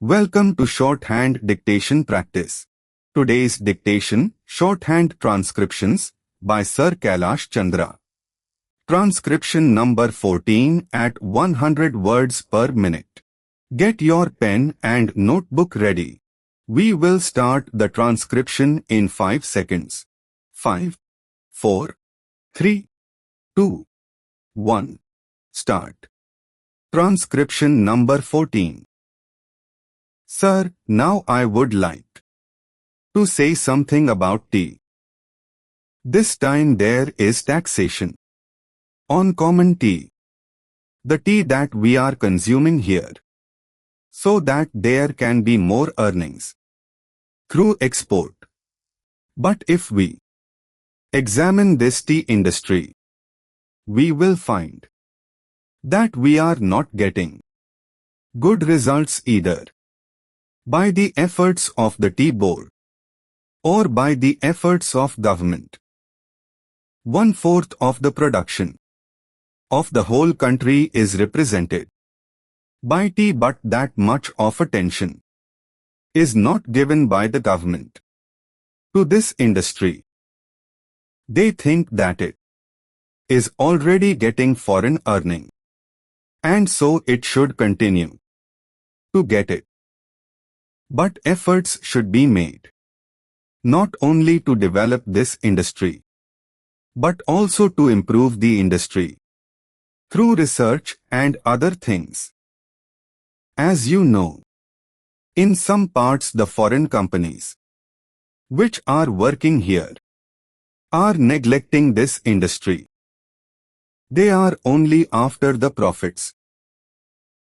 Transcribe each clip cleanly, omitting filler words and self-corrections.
Welcome to Shorthand Dictation Practice. Today's dictation, Shorthand Transcriptions, by Sir Kailash Chandra. Transcription number 14 at 100 words per minute. Get your pen and notebook ready. We will start the transcription in 5 seconds. 5, 4, 3, 2, 1. Start. Transcription number 14. Sir, now I would like to say something about tea. This time there is taxation on common tea, the tea that we are consuming here, so that there can be more earnings through export. But if we examine this tea industry, we will find that we are not getting good results either by the efforts of the tea board or by the efforts of government. 1/4 of the production of the whole country is represented by tea, but that much of attention is not given by the government to this industry. They think that it is already getting foreign earning, and so it should continue to get it. But efforts should be made not only to develop this industry, but also to improve the industry through research and other things. As you know, in some parts the foreign companies which are working here are neglecting this industry. They are only after the profits.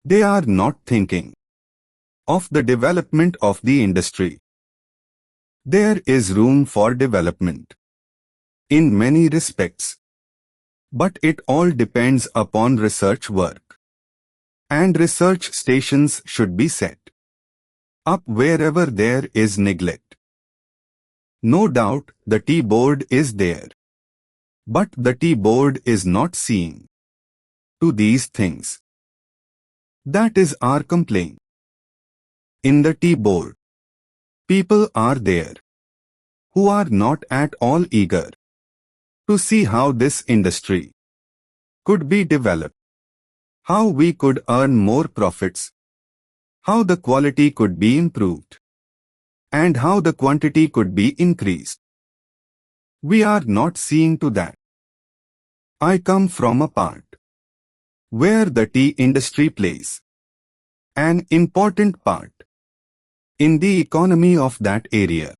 They are not thinking of the development of the industry. There is room for development in many respects, but it all depends upon research work, and research stations should be set up wherever there is neglect. No doubt the tea board is there, but the tea board is not seeing to these things. That is our complaint. In the tea board, people are there who are not at all eager to see how this industry could be developed, how we could earn more profits, how the quality could be improved, and how the quantity could be increased. We are not seeing to that. I come from a part where the tea industry plays an important part in the economy of that area.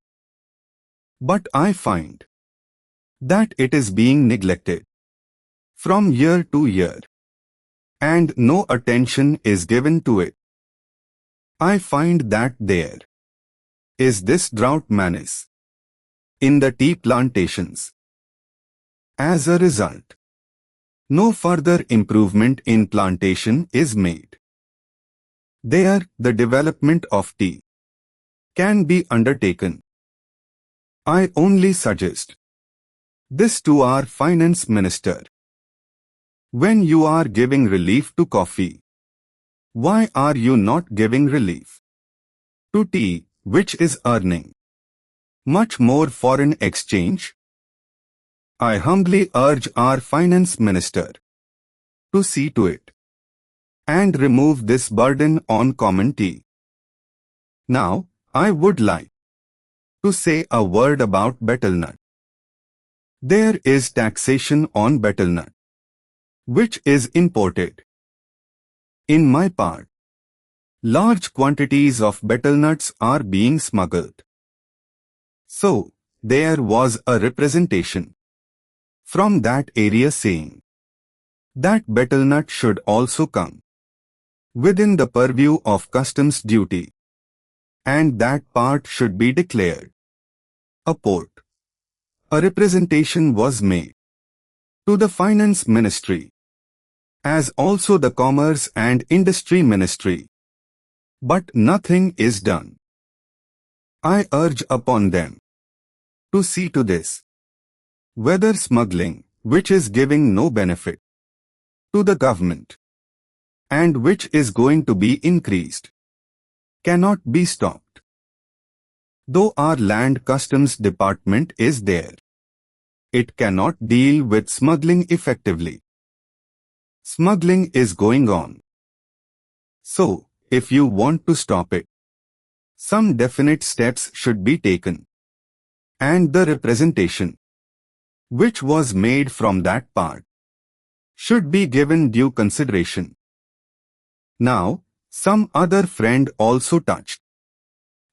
But I find that it is being neglected from year to year, and no attention is given to it. I find that there is this drought menace in the tea plantations. As a result, no further improvement in plantation is made. There, the development of tea can be undertaken. I only suggest this to our finance minister. When you are giving relief to coffee, why are you not giving relief to tea, which is earning much more foreign exchange? I humbly urge our finance minister to see to it and remove this burden on common tea. Now, I would like to say a word about betel nut. There is taxation on betel nut, which is imported. In my part, large quantities of betel nuts are being smuggled. So, there was a representation from that area saying that betel nut should also come within the purview of customs duty, and that part should be declared a port. A representation was made to the Finance Ministry, as also the Commerce and Industry Ministry, but nothing is done. I urge upon them to see to this, whether smuggling, which is giving no benefit to the government, and which is going to be increased, cannot be stopped. Though our land customs department is there, it cannot deal with smuggling effectively. Smuggling is going on. So, if you want to stop it, some definite steps should be taken. And the representation, which was made from that part, should be given due consideration. Now, some other friend also touched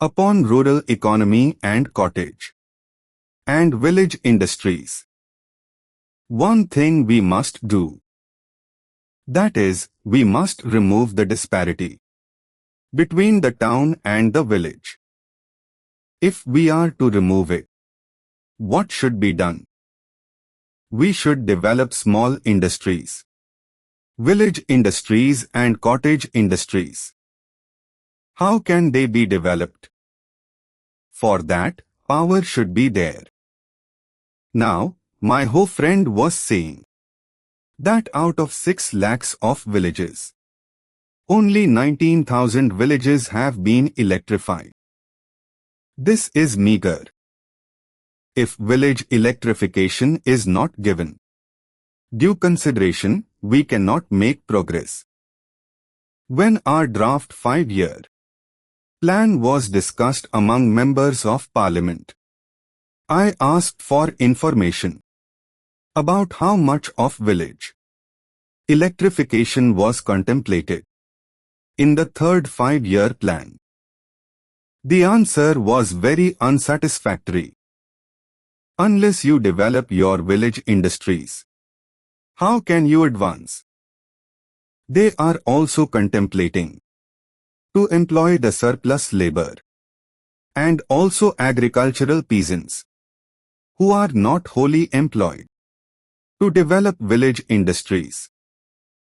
upon rural economy and cottage and village industries. One thing we must do, that is, we must remove the disparity between the town and the village. If we are to remove it, what should be done? We should develop small industries, village industries and cottage industries. How can they be developed? For that, power should be there. Now, my whole friend was saying that out of 6 lakhs of villages, only 19,000 villages have been electrified. This is meager. If village electrification is not given due consideration, we cannot make progress. When our draft 5-year plan was discussed among members of parliament, I asked for information about how much of village electrification was contemplated in the third 5-year plan. The answer was very unsatisfactory. Unless you develop your village industries, how can you advance? They are also contemplating to employ the surplus labor and also agricultural peasants who are not wholly employed to develop village industries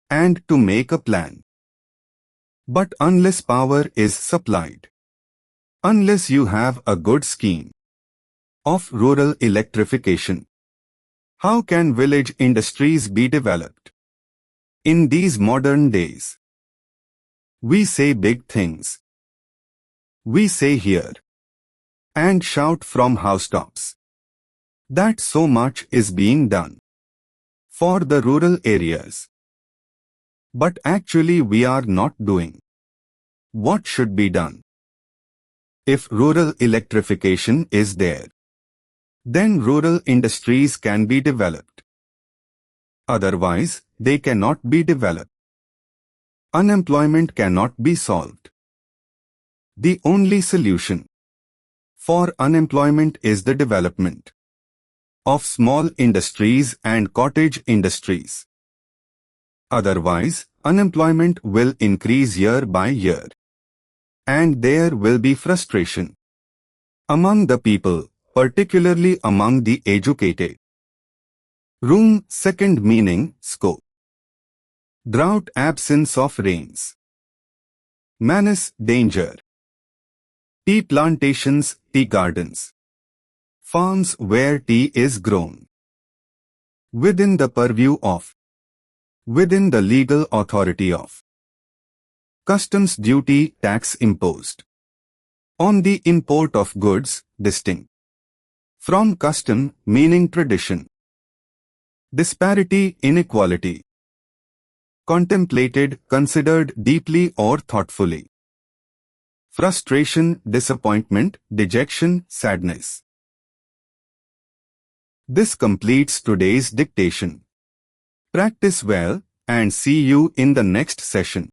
and to make a plan. But unless power is supplied, unless you have a good scheme of rural electrification, how can village industries be developed? In these modern days, we say big things. We say here and shout from housetops that so much is being done for the rural areas. But actually we are not doing what should be done. If rural electrification is there, then rural industries can be developed. Otherwise, they cannot be developed. Unemployment cannot be solved. The only solution for unemployment is the development of small industries and cottage industries. Otherwise, unemployment will increase year by year, and there will be frustration among the people, particularly among the educated. Room, second meaning, scope. Drought, absence of rains. Menace, danger. Tea plantations, tea gardens. Farms where tea is grown. Within the purview of. Within the legal authority of. Customs duty, tax imposed on the import of goods, distinct from custom, meaning tradition. Disparity, inequality. Contemplated, considered deeply or thoughtfully. Frustration, disappointment, dejection, sadness. This completes today's dictation. Practice well and see you in the next session.